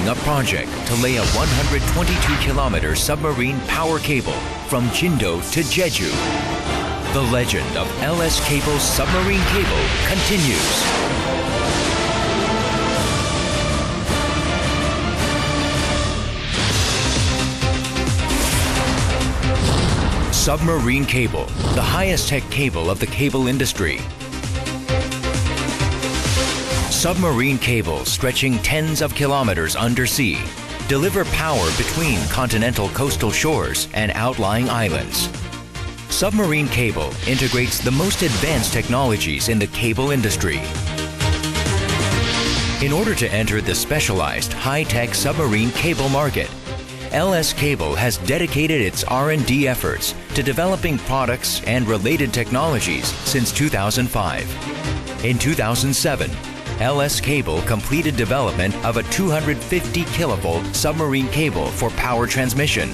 a project to lay a 122-kilometer submarine power cable from Jindo to Jeju. The legend of LS Cable's submarine cable continues. Submarine cable, the highest tech cable of the cable industry. Submarine cables stretching tens of kilometers undersea deliver power between continental coastal shores and outlying islands. Submarine cable integrates the most advanced technologies in the cable industry. In order to enter the specialized high-tech submarine cable market, LS Cable has dedicated its R&D efforts to developing products and related technologies since 2005. In 2007, LS Cable completed development of a 250 kilovolt submarine cable for power transmission.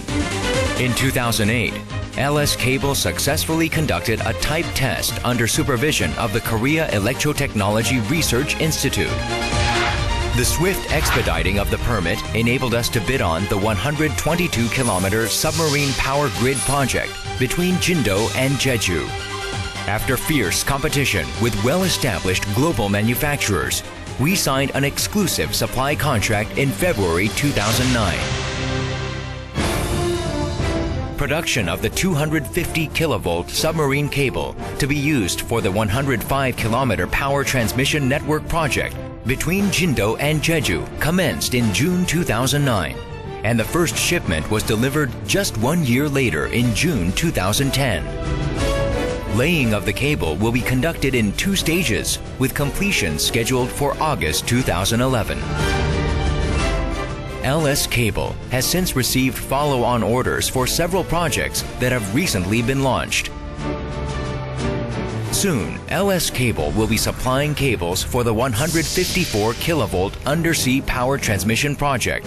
In 2008, LS Cable successfully conducted a type test under supervision of the Korea Electrotechnology Research Institute. The swift expediting of the permit enabled us to bid on the 122-kilometer submarine power grid project between Jindo and Jeju. After fierce competition with well-established global manufacturers, we signed an exclusive supply contract in February 2009. Production of the 250 kilovolt submarine cable to be used for the 105-kilometer power transmission network project between Jindo and Jeju commenced in June 2009, and the first shipment was delivered just 1 year later in June 2010. Laying of the cable will be conducted in 2 stages, with completion scheduled for August 2011. LS Cable has since received follow-on orders for several projects that have recently been launched. Soon, LS Cable will be supplying cables for the 154 kilovolt undersea power transmission project,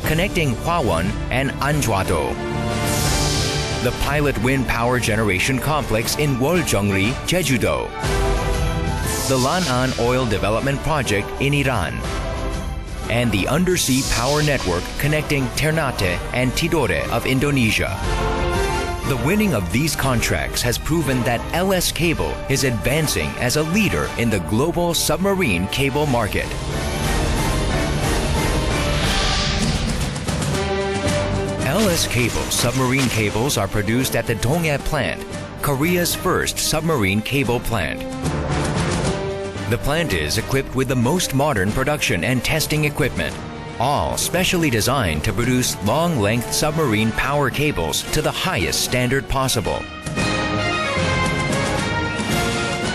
connecting Hwawon and Anjwado. The pilot wind power generation complex in Woljeongri, Jeju-do. The Lan'an oil development project in Iran. And the undersea power network connecting Ternate and Tidore of Indonesia. The winning of these contracts has proven that LS Cable is advancing as a leader in the global submarine cable market. LS Cable submarine cables are produced at the Donghae plant, Korea's first submarine cable plant. The plant is equipped with the most modern production and testing equipment, all specially designed to produce long-length submarine power cables to the highest standard possible.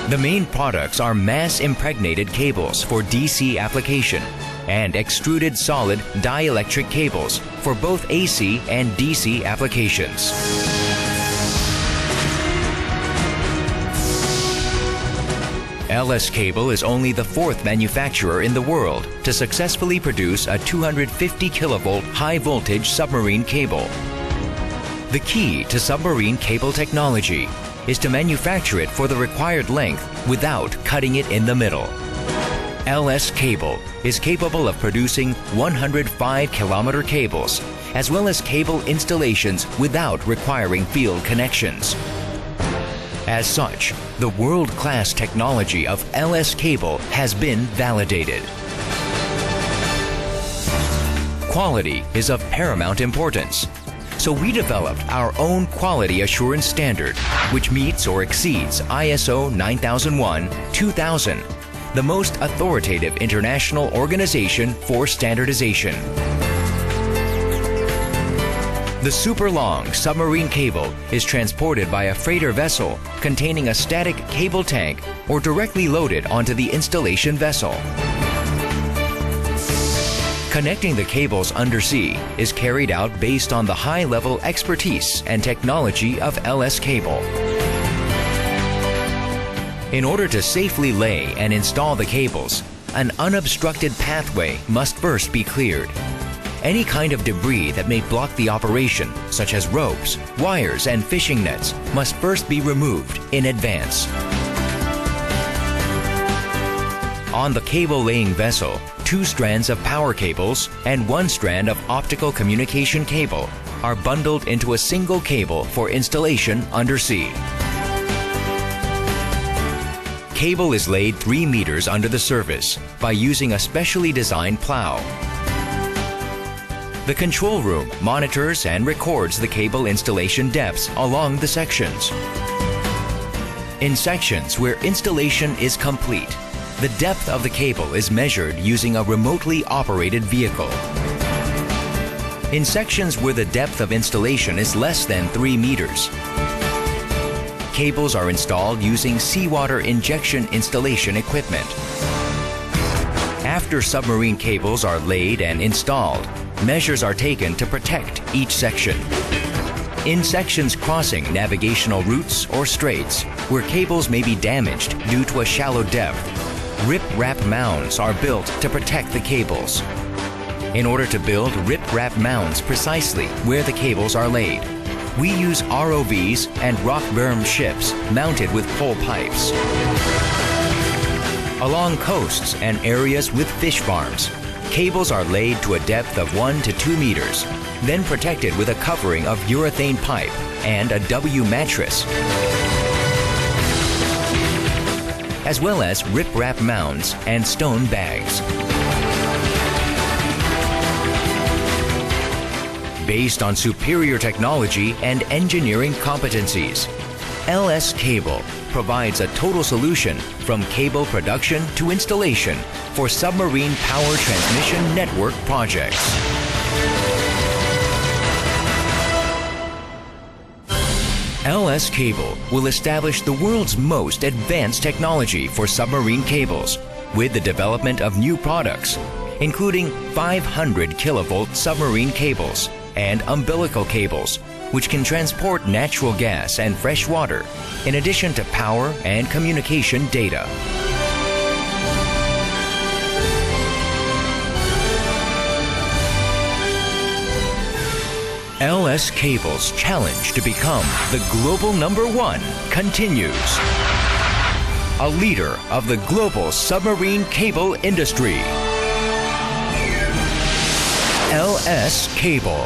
The main products are mass-impregnated cables for DC application and extruded solid dielectric cables for both AC and DC applications. LS Cable is only the 4th manufacturer in the world to successfully produce a 250 kilovolt high-voltage submarine cable. The key to submarine cable technology is to manufacture it for the required length without cutting it in the middle. LS Cable is capable of producing 105-kilometer cables, as well as cable installations without requiring field connections. As such, the world-class technology of LS Cable has been validated. Quality is of paramount importance, so we developed our own quality assurance standard, which meets or exceeds ISO 9001-2000, the most authoritative international organization for standardization. The super long submarine cable is transported by a freighter vessel containing a static cable tank or directly loaded onto the installation vessel. Connecting the cables undersea is carried out based on the high-level expertise and technology of LS Cable. In order to safely lay and install the cables, an unobstructed pathway must first be cleared. Any kind of debris that may block the operation, such as ropes, wires, and fishing nets, must first be removed in advance. On the cable-laying vessel, 2 strands of power cables and 1 strand of optical communication cable are bundled into a single cable for installation undersea. Cable is laid 3 meters under the surface by using a specially designed plow. The control room monitors and records the cable installation depths along the sections. In sections where installation is complete, the depth of the cable is measured using a remotely operated vehicle. In sections where the depth of installation is less than 3 meters, cables are installed using seawater injection installation equipment. After submarine cables are laid and installed, measures are taken to protect each section. In sections crossing navigational routes or straits, where cables may be damaged due to a shallow depth, rip-wrap mounds are built to protect the cables. In order to build rip-wrap mounds precisely where the cables are laid, we use ROVs and rock berm ships mounted with pole pipes. Along coasts and areas with fish farms, cables are laid to a depth of 1 to 2 meters, then protected with a covering of urethane pipe and a W mattress, as well as rip-wrap mounds and stone bags. Based on superior technology and engineering competencies, LS Cable provides a total solution from cable production to installation for submarine power transmission network projects. LS Cable will establish the world's most advanced technology for submarine cables with the development of new products, including 500 kilovolt submarine cables and umbilical cables, which can transport natural gas and fresh water, in addition to power and communication data. LS Cable's challenge to become the global #1 continues. A leader of the global submarine cable industry. LS Cable.